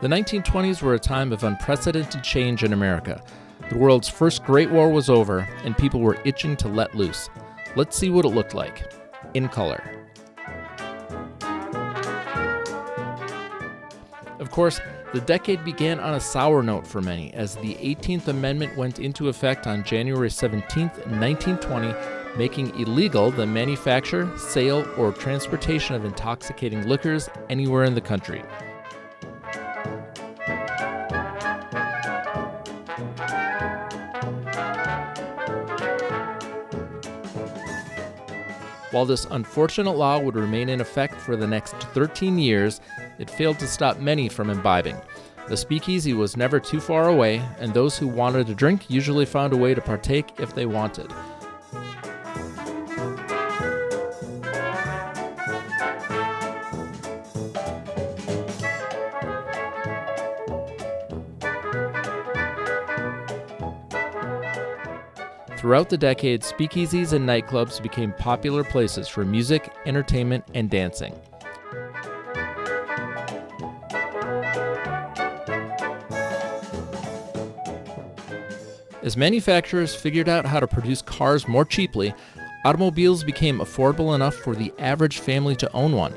The 1920s were a time of unprecedented change in America. The world's first Great War was over, and people were itching to let loose. Let's see what it looked like, in color. Of course, the decade began on a sour note for many, as the 18th Amendment went into effect on January 17, 1920, making illegal the manufacture, sale, or transportation of intoxicating liquors anywhere in the country. While this unfortunate law would remain in effect for the next 13 years, it failed to stop many from imbibing. The speakeasy was never too far away, and those who wanted to drink usually found a way to partake if they wanted. Throughout the decade, speakeasies and nightclubs became popular places for music, entertainment, and dancing. As manufacturers figured out how to produce cars more cheaply, automobiles became affordable enough for the average family to own one.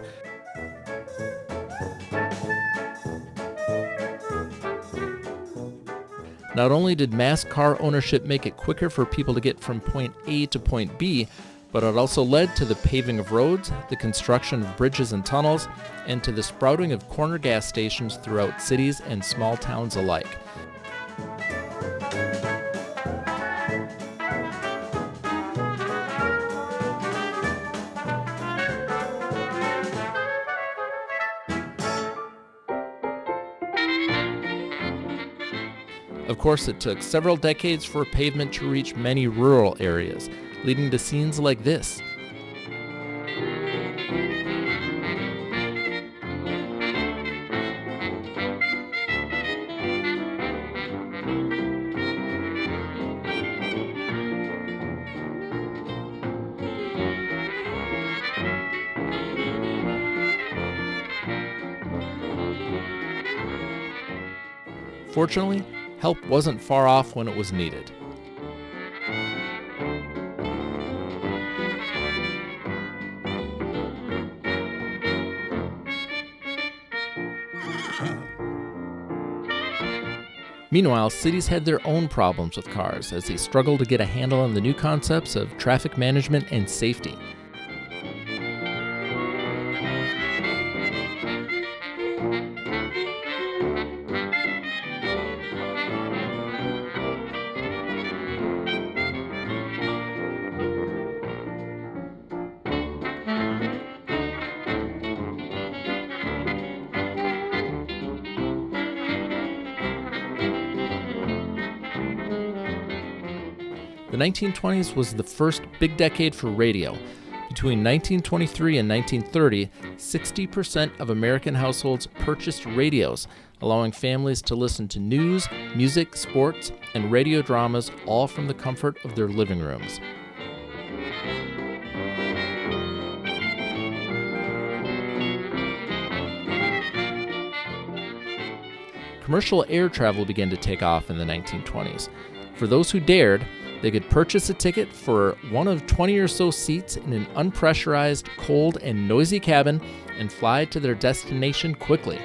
Not only did mass car ownership make it quicker for people to get from point A to point B, but it also led to the paving of roads, the construction of bridges and tunnels, and to the sprouting of corner gas stations throughout cities and small towns alike. Of course, it took several decades for pavement to reach many rural areas, leading to scenes like this. Fortunately, help wasn't far off when it was needed. Meanwhile, cities had their own problems with cars as they struggled to get a handle on the new concepts of traffic management and safety. The 1920s was the first big decade for radio. Between 1923 and 1930, 60% of American households purchased radios, allowing families to listen to news, music, sports, and radio dramas, all from the comfort of their living rooms. Commercial air travel began to take off in the 1920s. For those who dared, they could purchase a ticket for one of 20 or so seats in an unpressurized, cold, and noisy cabin and fly to their destination quickly.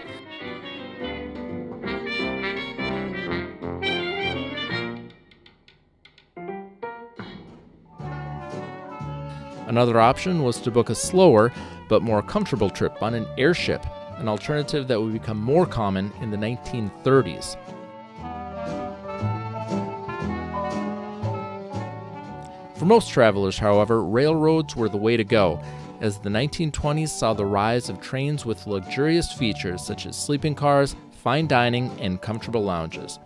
Another option was to book a slower but more comfortable trip on an airship, an alternative that would become more common in the 1930s. For most travelers, however, railroads were the way to go, as the 1920s saw the rise of trains with luxurious features such as sleeping cars, fine dining, and comfortable lounges.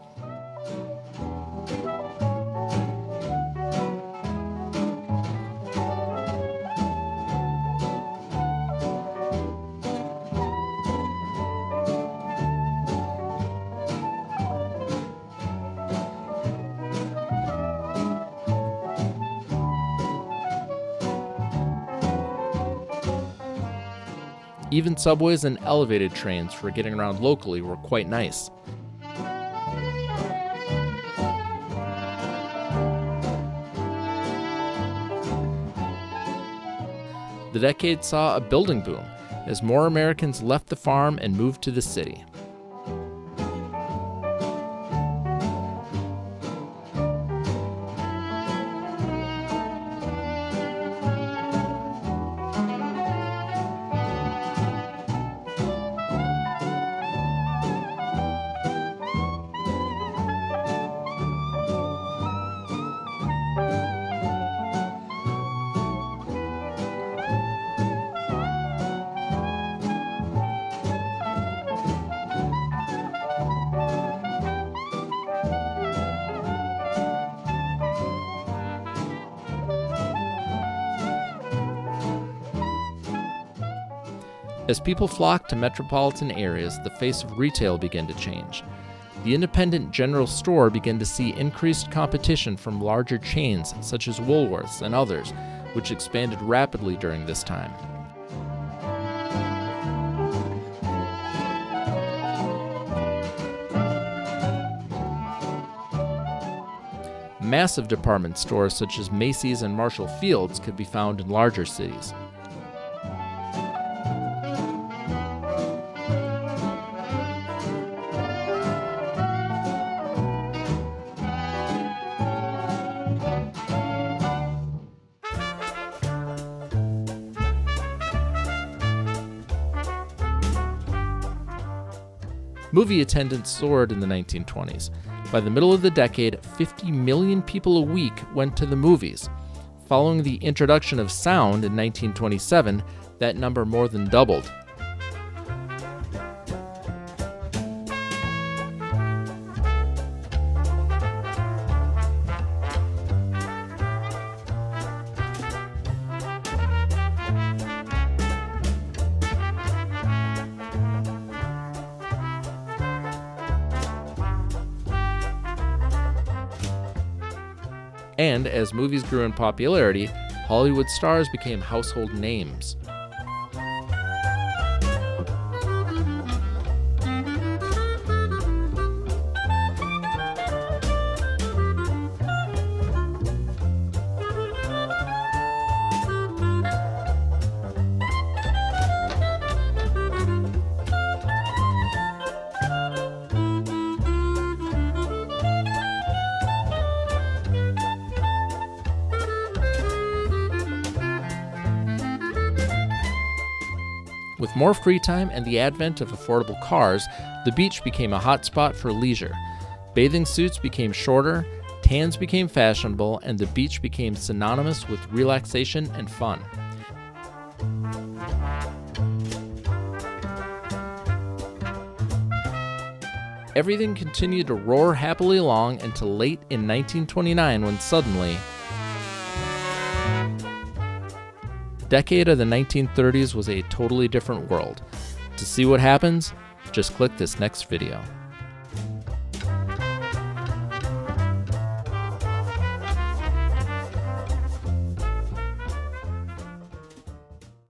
Even subways and elevated trains for getting around locally were quite nice. The decade saw a building boom as more Americans left the farm and moved to the city. As people flocked to metropolitan areas, the face of retail began to change. The independent general store began to see increased competition from larger chains such as Woolworths and others, which expanded rapidly during this time. Massive department stores such as Macy's and Marshall Field's could be found in larger cities. Movie attendance soared in the 1920s. By the middle of the decade, 50 million people a week went to the movies. Following the introduction of sound in 1927, that number more than doubled. And as movies grew in popularity, Hollywood stars became household names. With more free time and the advent of affordable cars, the beach became a hot spot for leisure. Bathing suits became shorter, tans became fashionable, and the beach became synonymous with relaxation and fun. Everything continued to roar happily along until late in 1929 when suddenly, the decade of the 1930s was a totally different world. To see what happens, just click this next video.